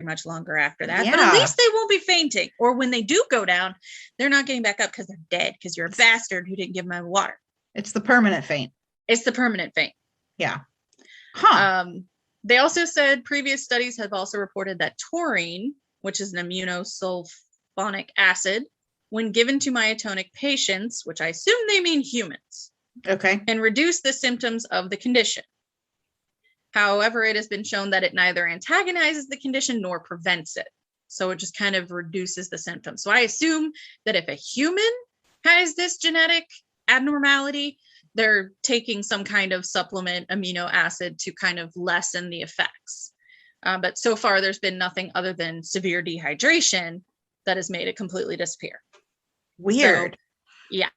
much longer after that. Yeah. But at least they won't be fainting. Or when they do go down, they're not getting back up because they're dead because you're a bastard who didn't give them water. It's the permanent faint. It's the permanent faint. Yeah. Huh. They also said previous studies have also reported that taurine, which is an immunosulfonic acid, when given to myotonic patients, which I assume they mean humans, okay, can reduce the symptoms of the condition. However, it has been shown that it neither antagonizes the condition nor prevents it. So it just kind of reduces the symptoms. So I assume that if a human has this genetic abnormality, they're taking some kind of supplement amino acid to kind of lessen the effects. But so far, there's been nothing other than severe dehydration that has made it completely disappear. Weird. So, yeah.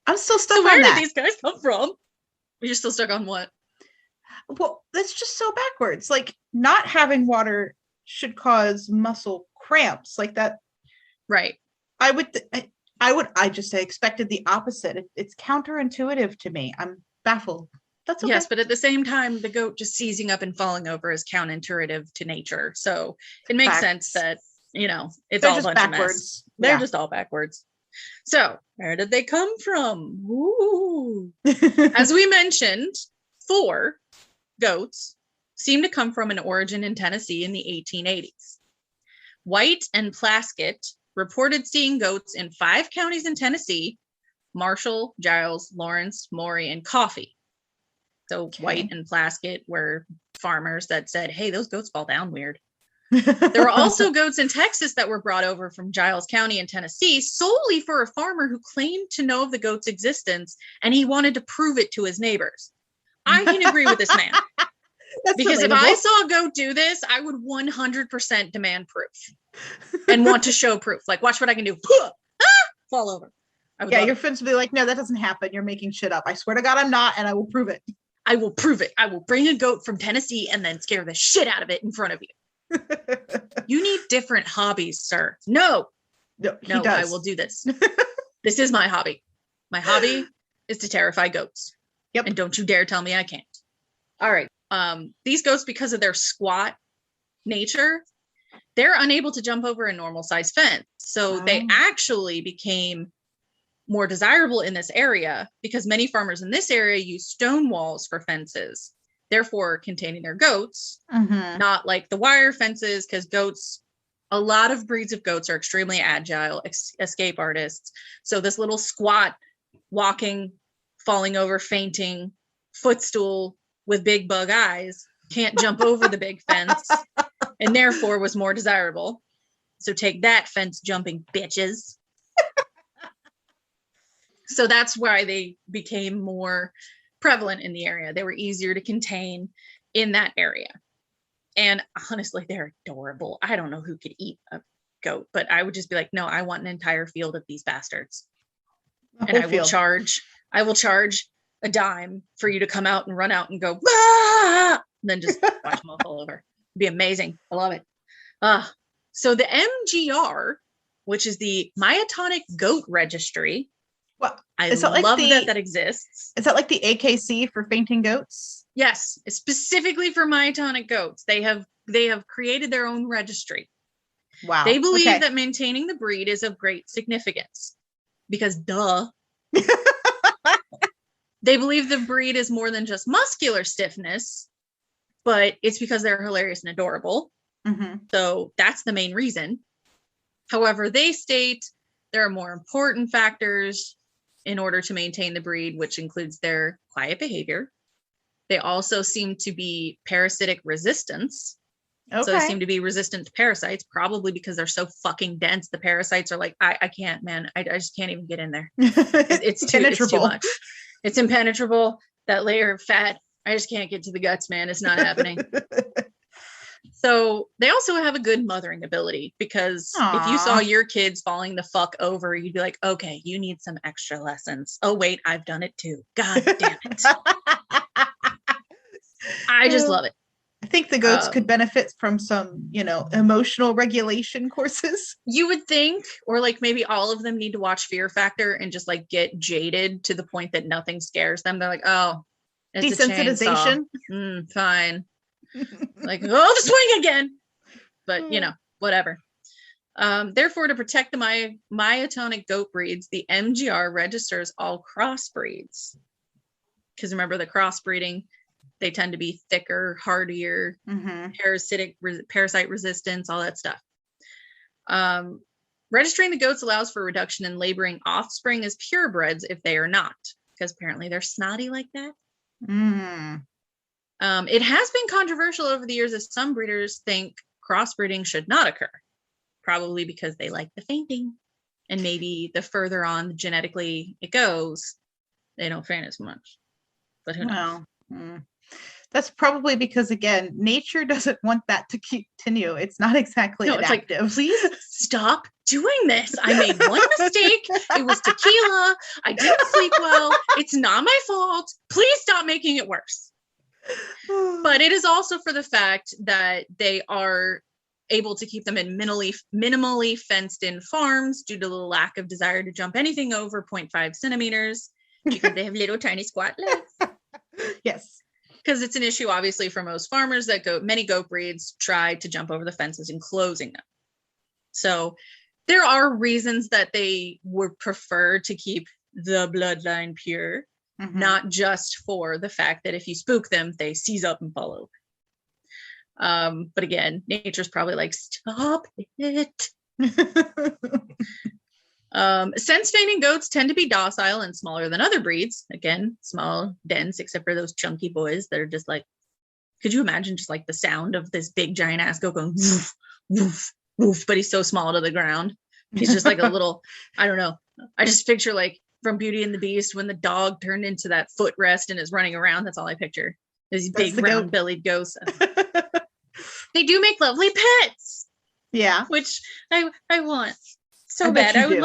I'm still stuck on that. Where did these guys come from? You're still stuck on what? Well, that's just so backwards. Like, not having water should cause muscle cramps like that. Right. I just expected the opposite. It's counterintuitive to me. I'm baffled. That's okay. Yes, but at the same time, the goat just seizing up and falling over is counterintuitive to nature. So it makes sense that, it's all a bunch backwards. Of mess. They're just all backwards. So where did they come from? Ooh. As we mentioned, 4 goats seem to come from an origin in Tennessee in the 1880s. White and Plaskett reported seeing goats in 5 counties in Tennessee: Marshall, Giles, Lawrence, Maury, and Coffee. So White and Plaskett were farmers that said, hey, those goats fall down weird. There were also goats in Texas that were brought over from Giles County in Tennessee solely for a farmer who claimed to know of the goat's existence, and he wanted to prove it to his neighbors. I can agree with this man. Because relatable. If I saw a goat do this, I would 100% demand proof and want to show proof. Like, watch what I can do. Fall over. Your friends would be like, no, that doesn't happen. You're making shit up. I swear to God, I'm not, and I will prove it. I will prove it. I will bring a goat from Tennessee and then scare the shit out of it in front of you. You need different hobbies, sir. No, I will do this. This is my hobby. My hobby is to terrify goats. Yep. And don't you dare tell me I can't. All right. These goats, because of their squat nature, they're unable to jump over a normal size fence. So they actually became more desirable in this area because many farmers in this area use stone walls for fences, therefore containing their goats, not like the wire fences, because a lot of breeds of goats are extremely agile, escape artists. So this little squat, walking, falling over, fainting, footstool with big bug eyes can't jump over the big fence and therefore was more desirable. So take that, fence jumping bitches. So that's why they became more prevalent in the area. They were easier to contain in that area. And honestly, they're adorable. I don't know who could eat a goat, but I would just be like, no, I want an entire field of these bastards. And I will charge a dime for you to come out and run out and go, ah! And then just watch them all fall over. It'd be amazing. I love it. So the MGR, which is the Myotonic Goat Registry. Well, I love that exists. Is that like the AKC for fainting goats? Yes, specifically for myotonic goats. They have created their own registry. Wow. They believe that maintaining the breed is of great significance because duh. They believe the breed is more than just muscular stiffness, but it's because they're hilarious and adorable. So that's the main reason. However, they state there are more important factors in order to maintain the breed, which includes their quiet behavior. They also seem to be parasitic resistance. Okay. So they seem to be resistant to parasites, probably because they're so fucking dense. The parasites are like, I can't, man. I just can't even get in there. It's too much. It's impenetrable. That layer of fat, I just can't get to the guts, man. It's not happening. So they also have a good mothering ability because if you saw your kids falling the fuck over, you'd be like, okay, you need some extra lessons. Oh, wait, I've done it too. God damn it. I just love it. I think the goats could benefit from some, emotional regulation courses. You would think, or like maybe all of them need to watch Fear Factor and just like get jaded to the point that nothing scares them. They're like, oh, it's desensitization. Fine. Like, oh, the swing again. But whatever. Therefore, to protect the myotonic goat breeds, the MGR registers all crossbreeds. Because remember, the crossbreeding, they tend to be thicker, hardier, parasite resistance, all that stuff. Registering the goats allows for reduction in laboring offspring as purebreds if they are not, because apparently they're snotty like that. It has been controversial over the years as some breeders think crossbreeding should not occur, probably because they like the fainting, and maybe the further on genetically it goes, they don't faint as much. But who knows? That's probably because, again, nature doesn't want that to continue. It's not exactly adaptive. It's like, please stop doing this. I made one mistake. It was tequila. I didn't sleep well. It's not my fault. Please stop making it worse. But it is also for the fact that they are able to keep them in minimally fenced in farms due to the lack of desire to jump anything over 0.5 centimeters because they have little tiny squat legs. Yes. Because it's an issue, obviously, for most farmers that many goat breeds try to jump over the fences, enclosing them. So there are reasons that they would prefer to keep the bloodline pure, not just for the fact that if you spook them, they seize up and fall over. But again, nature's probably like, stop it. Sense fainting goats tend to be docile and smaller than other breeds. Again, small, dense, except for those chunky boys that are just like, could you imagine just like the sound of this big giant ass goat going woof, woof, woof, but he's so small to the ground. He's just like a little, I don't know. I just picture like from Beauty and the Beast when the dog turned into that footrest and is running around. That's all I picture. These big round bellied ghosts. They do make lovely pets. Yeah. Which I want. So bad. I would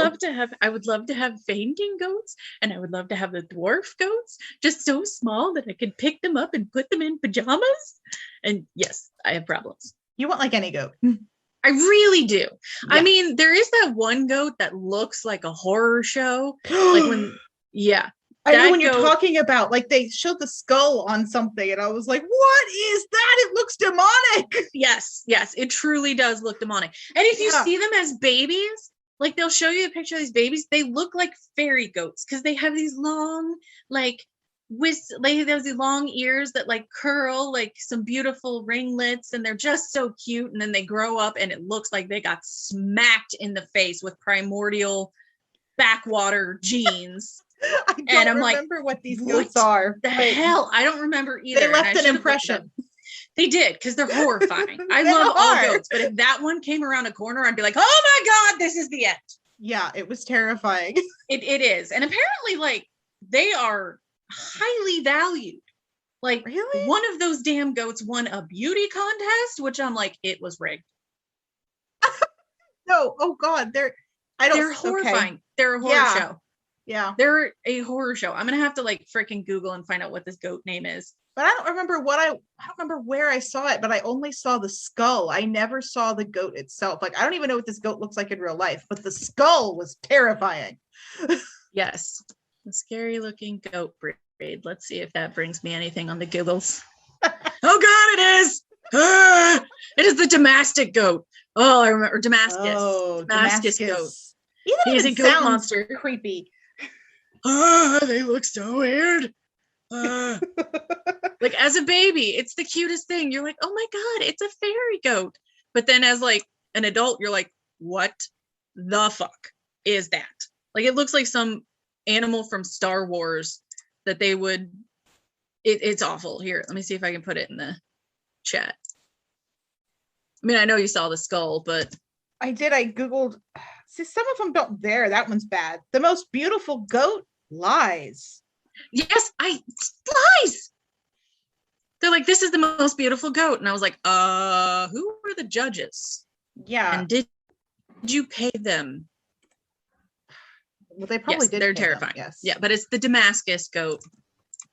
love to have fainting goats, and I would love to have the dwarf goats, just so small that I could pick them up and put them in pajamas. And yes, I have problems. You want like any goat. I really do. Yeah. I mean, there is that one goat that looks like a horror show. Like when, yeah. I know when you're talking about, like, they showed the skull on something, and I was like, what is that? It looks demonic. Yes, it truly does look demonic. And if you see them as babies, like they'll show you a picture of these babies, they look like fairy goats because they have these long, like they have these long ears that like curl like some beautiful ringlets, and they're just so cute. And then they grow up and it looks like they got smacked in the face with primordial backwater genes. I don't remember what these goats are. The hell? I don't remember either. They left an impression. They did, because they're horrifying. I love all goats, but if that one came around a corner, I'd be like, oh my God, this is the end. Yeah, it was terrifying. It is. And apparently, like, they are highly valued. Like, really? One of those damn goats won a beauty contest, which I'm like, it was rigged. No, oh God, they're horrifying. Okay. They're a horror show. Yeah. They're a horror show. I'm gonna have to like freaking Google and find out what this goat name is. But I don't remember I don't remember where I saw it, but I only saw the skull. I never saw the goat itself. Like, I don't even know what this goat looks like in real life, but the skull was terrifying. Yes. The scary looking goat breed. Let's see if that brings me anything on the Googles. Oh God, it is. It is the Damascus goat. Oh, I remember Damascus. Oh, Damascus goat. He's a goat monster. Creepy. They look so weird. Like as a baby, it's the cutest thing. You're like, oh my God, it's a fairy goat. But then as like an adult, you're like, what the fuck is that? Like, it looks like some animal from Star Wars that they would, it's awful. Here, let me see if I can put it in the chat. I mean, I know you saw the skull, but I did. I Googled. See, some of them don't there. That one's bad. The most beautiful goat lies. Yes, lies. They're like, this is the most beautiful goat. And I was like, who were the judges? Yeah. And did you pay them? Well, they probably did. They're terrifying. Yes. Yeah, but it's the Damascus goat.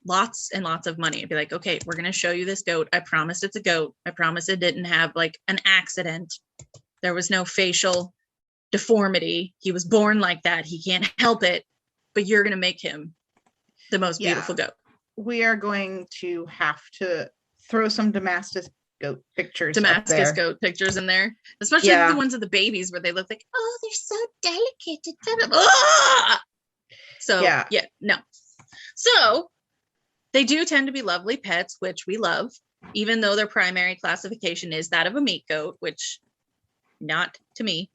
Lots and lots of money. It'd be like, okay, we're going to show you this goat. I promise it's a goat. I promise it didn't have like an accident. There was no facial deformity. He was born like that. He can't help it. But you're going to make him the most beautiful goat. We are going to have to throw some Damascus goat pictures. Damascus goat pictures in there, especially the ones of the babies where they look like, oh, they're so delicate. So no. So they do tend to be lovely pets, which we love, even though their primary classification is that of a meat goat, which not to me.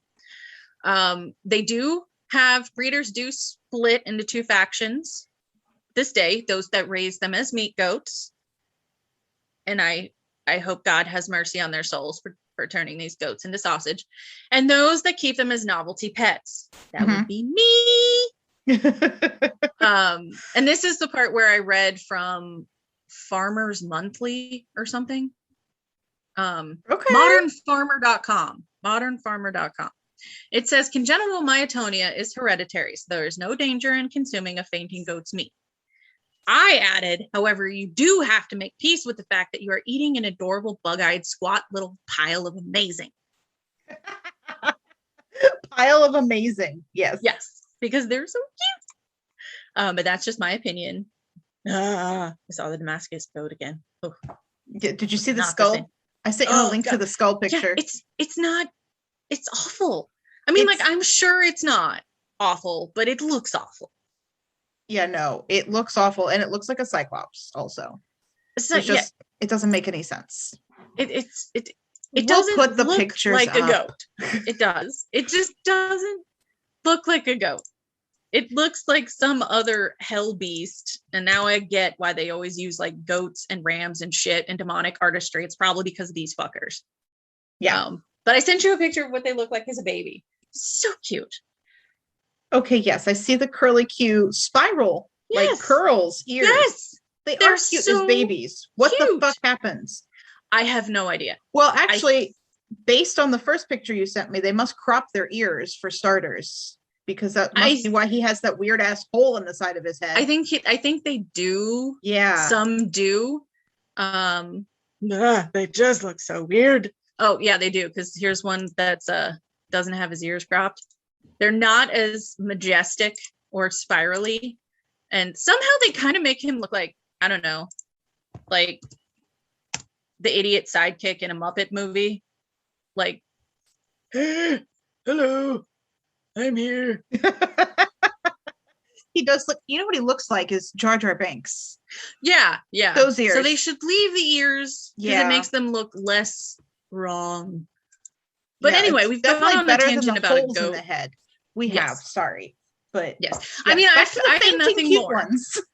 Breeders do split into two factions this day, those that raise them as meat goats. And I hope God has mercy on their souls for turning these goats into sausage. And those that keep them as novelty pets. That would be me. And this is the part where I read from Farmers Monthly or something. Modernfarmer.com. It says congenital myotonia is hereditary, so there is no danger in consuming a fainting goat's meat. I added, however, you do have to make peace with the fact that you are eating an adorable, bug-eyed, squat little pile of amazing. Pile of amazing. Yes, because they're so cute. But that's just my opinion. I saw the Damascus goat again. Oh. Did you see the skull? I sent you a link to the skull picture. Yeah, it's awful. I mean, I'm sure it's not awful, but it looks awful. Yeah, no, it looks awful, and it looks like a cyclops also. It doesn't make any sense. It doesn't put the look pictures like up. A goat. It does. It just doesn't look like a goat. It looks like some other hell beast, and now I get why they always use like goats and rams and shit and demonic artistry. It's probably because of these fuckers. Yeah. But I sent you a picture of what they look like as a baby. So cute. Okay, yes, I see the curly Q spiral, like curls, ears. Yes, they're cute as babies. What the fuck happens? I have no idea. Well, actually, based on the first picture you sent me, they must crop their ears for starters, because that must be why he has that weird ass hole in the side of his head. I think they do. Yeah, some do. They just look so weird. Oh yeah, they do. Because here's one that's doesn't have his ears cropped. They're not as majestic or spirally, and somehow they kind of make him look like, I don't know, like the idiot sidekick in a Muppet movie. Like, hey, hello, I'm here. He does look, you know what he looks like is Jar Jar Binks. Yeah. Those ears. So they should leave the ears because it makes them look less wrong. But anyway, we've gone on a tangent about a goat. In the head. We have, sorry. But yes. I mean, I have nothing more.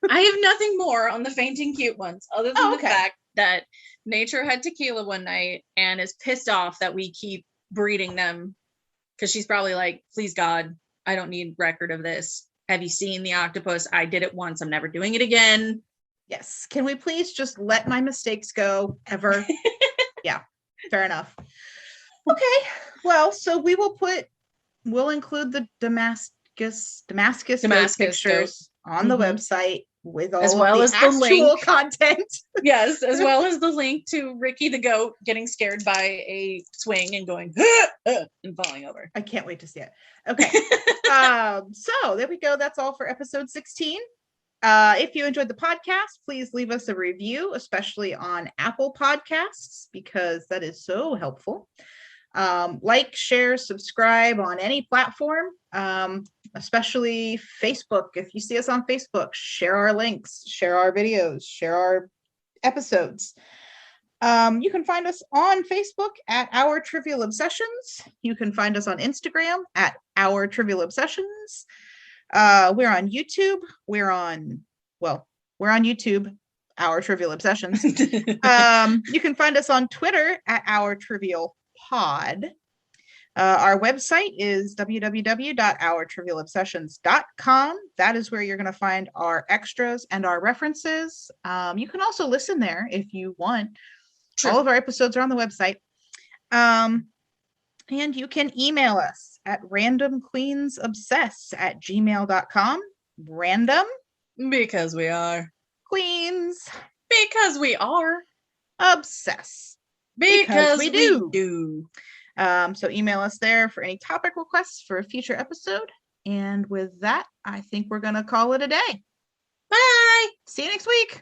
I have nothing more on the fainting cute ones, other than the fact that Nature had tequila one night and is pissed off that we keep breeding them, because she's probably like, please God, I don't need record of this. Have you seen the octopus? I did it once. I'm never doing it again. Yes. Can we please just let my mistakes go ever? Yeah, fair enough. Okay. Well, so we'll include the Damascus pictures on the website with all as well as the link content. Yes, as well as the link to Ricky the goat getting scared by a swing and going and falling over. I can't wait to see it. Okay. So there we go. That's all for episode 16. If you enjoyed the podcast, please leave us a review, especially on Apple Podcasts, because that is so helpful. Like, share, subscribe on any platform, especially Facebook. If you see us on Facebook, share our links, share our videos, share our episodes. You can find us on Facebook at Our Trivial Obsessions. You can find us on Instagram at Our Trivial Obsessions. We're on YouTube. We're on YouTube, Our Trivial Obsessions. You can find us on Twitter at Our Trivial Pod. Our website is www.ourtrivialobsessions.com. That is where you're going to find our extras and our references. You can also listen there if you want. True. All of our episodes are on the website. And you can email us at randomqueensobsess@gmail.com. Random. Because we are. Queens. Because we are. Obsess. Because we do. So email us there for any topic requests for a future episode. And with that, I think we're going to call it a day. Bye. See you next week.